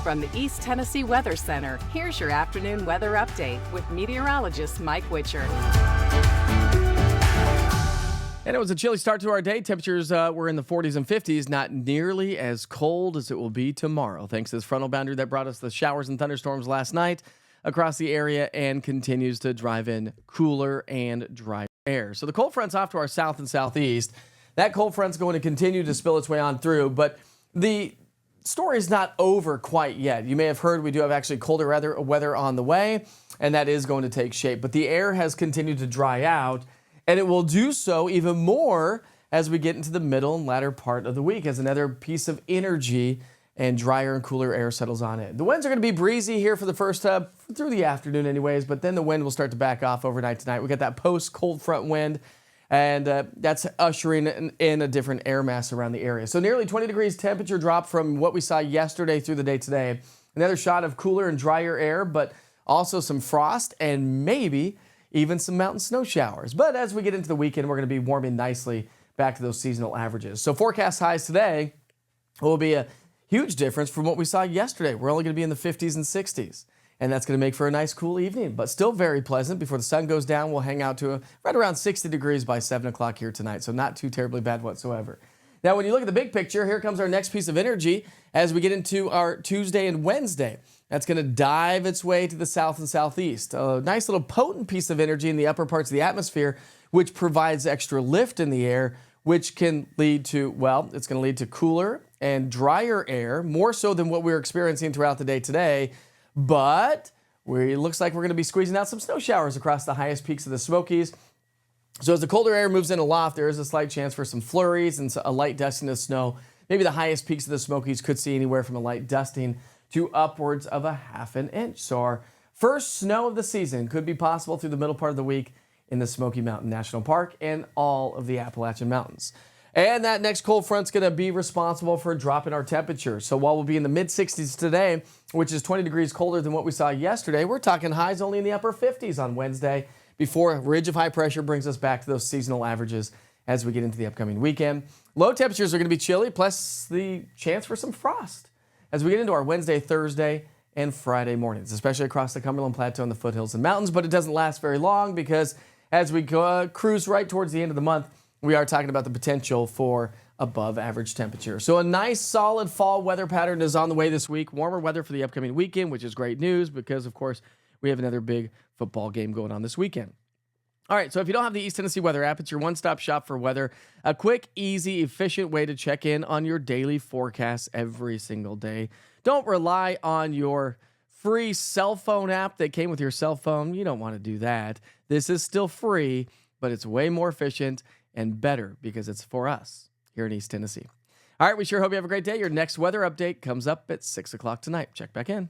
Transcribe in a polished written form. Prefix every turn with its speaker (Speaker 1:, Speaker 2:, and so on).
Speaker 1: From the East Tennessee Weather Center, here's your afternoon weather update with meteorologist Mike Witcher.
Speaker 2: And it was a chilly start to our day. Temperatures were in the 40s and 50s, not nearly as cold as it will be tomorrow, thanks to this frontal boundary that brought us the showers and thunderstorms last night across the area and continues to drive in cooler and drier air. So the cold front's off to our south and southeast. That cold front's going to continue to spill its way on through, but the story is not over quite yet. You may have heard we do have actually colder weather on the way, and that is going to take shape. But the air has continued to dry out, and it will do so even more as we get into the middle and latter part of the week as another piece of energy and drier and cooler air settles on it. The winds are going to be breezy here for the first through the afternoon anyways, but then the wind will start to back off overnight tonight. We got that post-cold front wind, and that's ushering in a different air mass around the area. So nearly 20 degrees temperature drop from what we saw yesterday through the day today. Another shot of cooler and drier air, but also some frost and maybe even some mountain snow showers. But as we get into the weekend, we're going to be warming nicely back to those seasonal averages. So forecast highs today will be a huge difference from what we saw yesterday. We're only going to be in the 50s and 60s. And that's going to make for a nice cool evening, but still very pleasant. Before the sun goes down, we'll hang out to right around 60 degrees by 7 o'clock here tonight, so not too terribly bad whatsoever. Now, when you look at the big picture, here comes our next piece of energy as we get into our Tuesday and Wednesday. That's going to dive its way to the south and southeast. A nice little potent piece of energy in the upper parts of the atmosphere, which provides extra lift in the air, which can lead to, well, it's going to lead to cooler and drier air, more so than what we're experiencing throughout the day today. But it looks like we're going to be squeezing out some snow showers across the highest peaks of the Smokies. So as the colder air moves in aloft, there is a slight chance for some flurries and a light dusting of snow. Maybe the highest peaks of the Smokies could see anywhere from a light dusting to upwards of a half an inch. So our first snow of the season could be possible through the middle part of the week in the Smoky Mountain National Park and all of the Appalachian Mountains. And that next cold front's going to be responsible for a drop in our temperature. So while we'll be in the mid-60s today, which is 20 degrees colder than what we saw yesterday, we're talking highs only in the upper 50s on Wednesday before a ridge of high pressure brings us back to those seasonal averages as we get into the upcoming weekend. Low temperatures are going to be chilly, plus the chance for some frost as we get into our Wednesday, Thursday, and Friday mornings, especially across the Cumberland Plateau and the foothills and mountains. But it doesn't last very long because as we cruise right towards the end of the month, we are talking about the potential for above average temperature. So a nice solid fall weather pattern is on the way this week. Warmer weather for the upcoming weekend, which is great news because, of course, we have another big football game going on this weekend. All right, so if you don't have the East Tennessee Weather app, it's your one-stop shop for weather. A quick, easy, efficient way to check in on your daily forecast every single day. Don't rely on your free cell phone app that came with your cell phone. You don't want to do that. This is still free, but it's way more efficient and better because it's for us here in East Tennessee. All right, we sure hope you have a great day. Your next weather update comes up at 6 o'clock tonight. Check back in.